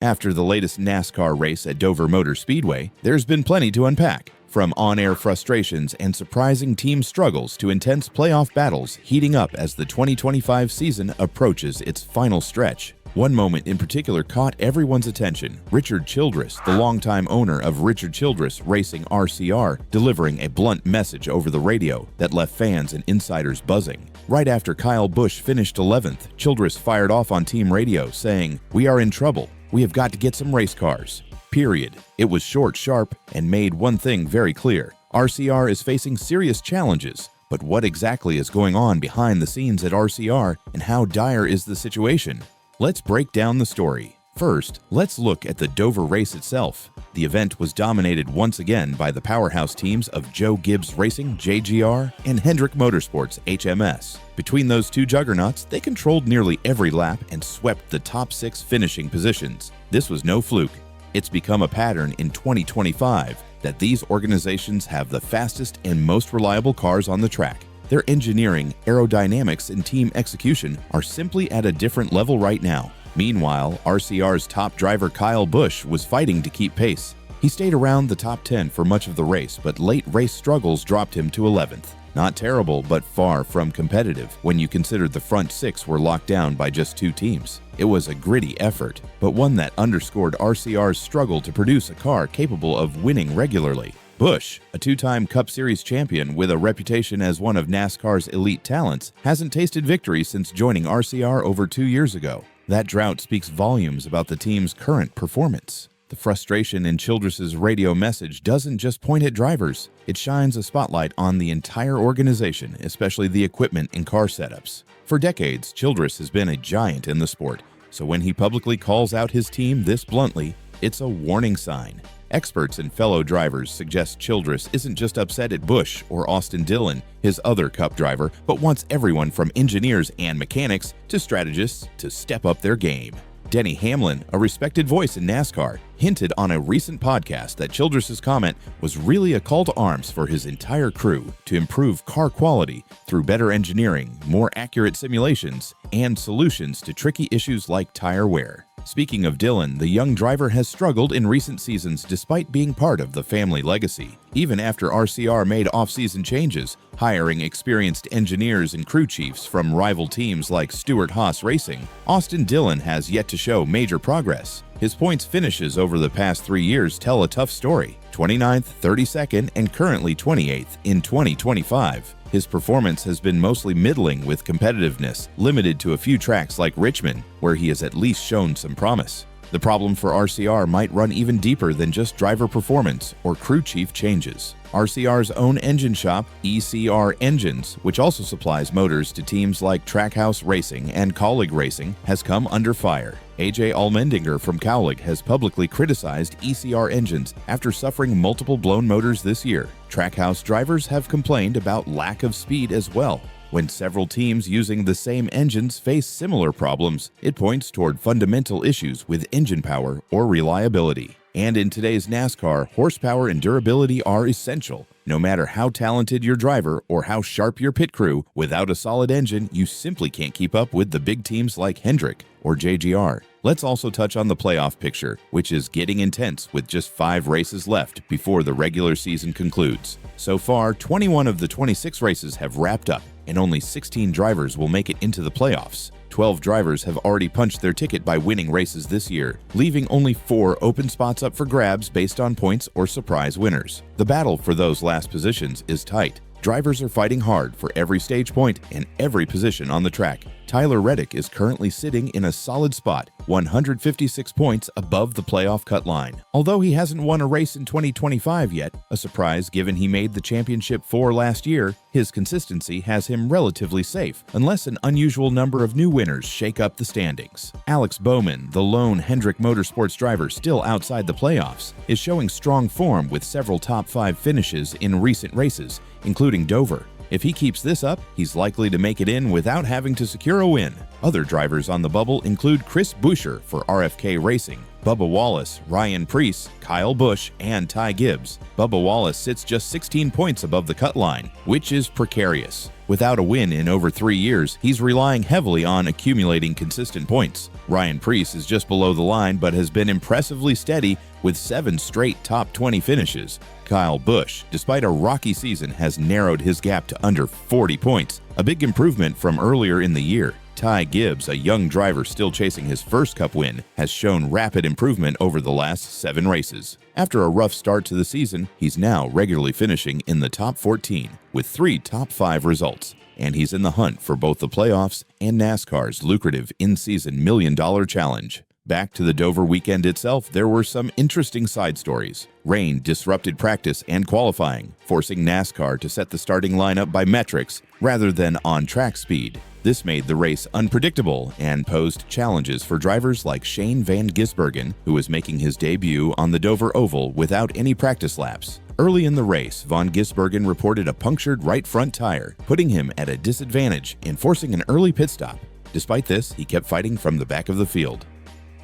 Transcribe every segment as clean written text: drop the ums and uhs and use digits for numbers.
After the latest NASCAR race at Dover Motor Speedway, there's been plenty to unpack. From on-air frustrations and surprising team struggles to intense playoff battles heating up as the 2025 season approaches its final stretch. One moment in particular caught everyone's attention: Richard Childress, the longtime owner of Richard Childress Racing RCR, delivering a blunt message over the radio that left fans and insiders buzzing. Right after Kyle Busch finished 11th, Childress fired off on team radio saying, "We are in trouble. We have got to get some race cars." Period. It was short, sharp, and made one thing very clear. RCR is facing serious challenges. But what exactly is going on behind the scenes at RCR, and how dire is the situation? Let's break down the story. First, let's look at the Dover race itself. The event was dominated once again by the powerhouse teams of Joe Gibbs Racing (JGR) and Hendrick Motorsports (HMS). Between those two juggernauts, they controlled nearly every lap and swept the top 6 finishing positions. This was no fluke. It's become a pattern in 2025 that these organizations have the fastest and most reliable cars on the track. Their engineering, aerodynamics, and team execution are simply at a different level right now. Meanwhile, RCR's top driver Kyle Busch was fighting to keep pace. He stayed around the top 10 for much of the race, but late race struggles dropped him to 11th. Not terrible, but far from competitive when you consider the front 6 were locked down by just 2 teams. It was a gritty effort, but one that underscored RCR's struggle to produce a car capable of winning regularly. Busch, a 2-time Cup Series champion with a reputation as one of NASCAR's elite talents, hasn't tasted victory since joining RCR over 2 years ago. That drought speaks volumes about the team's current performance. The frustration in Childress's radio message doesn't just point at drivers. It shines a spotlight on the entire organization, especially the equipment and car setups. For decades, Childress has been a giant in the sport, so when he publicly calls out his team this bluntly, it's a warning sign. Experts and fellow drivers suggest Childress isn't just upset at Busch or Austin Dillon, his other Cup driver, but wants everyone from engineers and mechanics to strategists to step up their game. Denny Hamlin, a respected voice in NASCAR, hinted on a recent podcast that Childress's comment was really a call to arms for his entire crew to improve car quality through better engineering, more accurate simulations, and solutions to tricky issues like tire wear. Speaking of Dillon, the young driver has struggled in recent seasons despite being part of the family legacy. Even after RCR made off-season changes, hiring experienced engineers and crew chiefs from rival teams like Stewart-Haas Racing, Austin Dillon has yet to show major progress. His points finishes over the past 3 years tell a tough story: 29th, 32nd, and currently 28th in 2025. His performance has been mostly middling, with competitiveness limited to a few tracks like Richmond, where he has at least shown some promise. The problem for RCR might run even deeper than just driver performance or crew chief changes. RCR's own engine shop, ECR Engines, which also supplies motors to teams like Trackhouse Racing and Kaulig Racing, has come under fire. AJ Allmendinger from Kaulig has publicly criticized ECR Engines after suffering multiple blown motors this year. Trackhouse drivers have complained about lack of speed as well. When several teams using the same engines face similar problems, it points toward fundamental issues with engine power or reliability. And in today's NASCAR, horsepower and durability are essential. No matter how talented your driver or how sharp your pit crew, without a solid engine, you simply can't keep up with the big teams like Hendrick or JGR. Let's also touch on the playoff picture, which is getting intense with just 5 races left before the regular season concludes. So far, 21 of the 26 races have wrapped up, and only 16 drivers will make it into the playoffs. 12 drivers have already punched their ticket by winning races this year, leaving only 4 open spots up for grabs based on points or surprise winners. The battle for those last positions is tight. Drivers are fighting hard for every stage point and every position on the track. Tyler Reddick is currently sitting in a solid spot, 156 points above the playoff cut line. Although he hasn't won a race in 2025 yet, a surprise given he made the championship 4 last year, his consistency has him relatively safe, unless an unusual number of new winners shake up the standings. Alex Bowman, the lone Hendrick Motorsports driver still outside the playoffs, is showing strong form with several top 5 finishes in recent races, including Dover. If he keeps this up, he's likely to make it in without having to secure a win. Other drivers on the bubble include Chris Buescher for RFK Racing, Bubba Wallace, Ryan Preece, Kyle Busch, and Ty Gibbs. Bubba Wallace sits just 16 points above the cut line, which is precarious. Without a win in over 3 years, he's relying heavily on accumulating consistent points. Ryan Preece is just below the line but has been impressively steady with 7 straight top 20 finishes. Kyle Busch, despite a rocky season, has narrowed his gap to under 40 points, a big improvement from earlier in the year. Ty Gibbs, a young driver still chasing his first Cup win, has shown rapid improvement over the last 7 races. After a rough start to the season, he's now regularly finishing in the top 14 with 3 top 5 results, and he's in the hunt for both the playoffs and NASCAR's lucrative in-season $1 million challenge. Back to the Dover weekend itself, there were some interesting side stories. Rain disrupted practice and qualifying, forcing NASCAR to set the starting lineup by metrics rather than on-track speed. This made the race unpredictable and posed challenges for drivers like Shane Van Gisbergen, who was making his debut on the Dover Oval without any practice laps. Early in the race, Van Gisbergen reported a punctured right front tire, putting him at a disadvantage and forcing an early pit stop. Despite this, he kept fighting from the back of the field.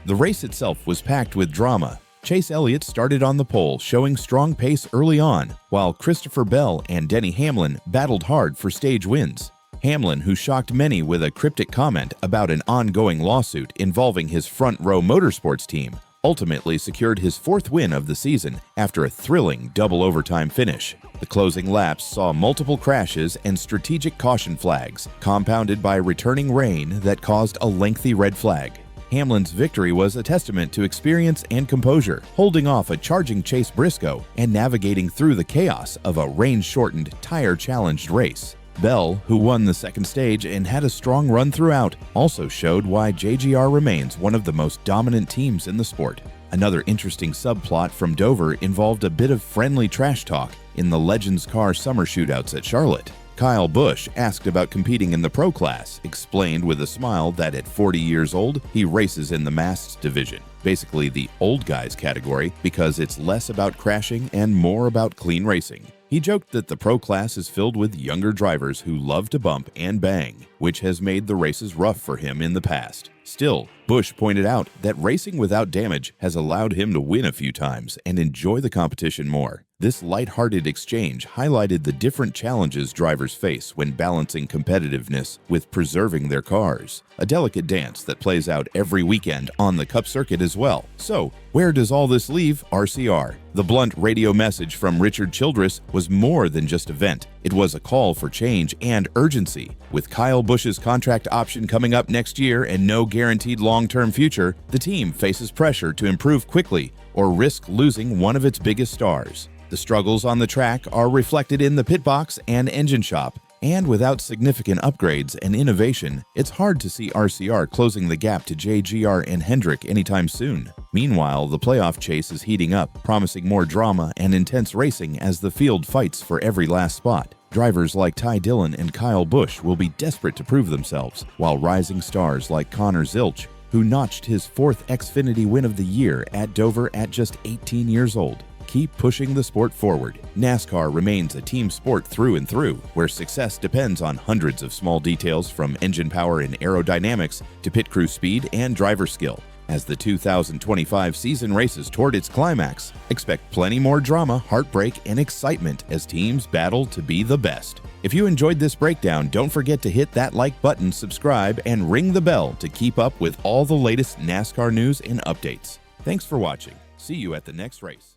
The race itself was packed with drama. Chase Elliott started on the pole, showing strong pace early on, while Christopher Bell and Denny Hamlin battled hard for stage wins. Hamlin, who shocked many with a cryptic comment about an ongoing lawsuit involving his Front Row Motorsports team, ultimately secured his 4th win of the season after a thrilling double overtime finish. The closing laps saw multiple crashes and strategic caution flags, compounded by returning rain that caused a lengthy red flag. Hamlin's victory was a testament to experience and composure, holding off a charging Chase Briscoe and navigating through the chaos of a rain-shortened, tire-challenged race. Bell, who won the second stage and had a strong run throughout, also showed why JGR remains one of the most dominant teams in the sport. Another interesting subplot from Dover involved a bit of friendly trash talk in the Legends Car Summer Shootouts at Charlotte. Kyle Busch, asked about competing in the Pro Class, explained with a smile that at 40 years old, he races in the Masts division, basically the old guys category, because it's less about crashing and more about clean racing. He joked that the Pro Class is filled with younger drivers who love to bump and bang, which has made the races rough for him in the past. Still, Busch pointed out that racing without damage has allowed him to win a few times and enjoy the competition more. This lighthearted exchange highlighted the different challenges drivers face when balancing competitiveness with preserving their cars, a delicate dance that plays out every weekend on the Cup circuit as well. So, where does all this leave RCR? The blunt radio message from Richard Childress was more than just a vent. It was a call for change and urgency. With Kyle Busch's contract option coming up next year and no guaranteed long-term future, the team faces pressure to improve quickly or risk losing one of its biggest stars. The struggles on the track are reflected in the pit box and engine shop, and without significant upgrades and innovation, it's hard to see RCR closing the gap to JGR and Hendrick anytime soon. Meanwhile, the playoff chase is heating up, promising more drama and intense racing as the field fights for every last spot. Drivers like Ty Dillon and Kyle Busch will be desperate to prove themselves, while rising stars like Connor Zilch, who notched his 4th Xfinity win of the year at Dover at just 18 years old, keep pushing the sport forward. NASCAR remains a team sport through and through, where success depends on hundreds of small details from engine power and aerodynamics to pit crew speed and driver skill. As the 2025 season races toward its climax, expect plenty more drama, heartbreak, and excitement as teams battle to be the best. If you enjoyed this breakdown, don't forget to hit that like button, subscribe, and ring the bell to keep up with all the latest NASCAR news and updates. Thanks for watching. See you at the next race.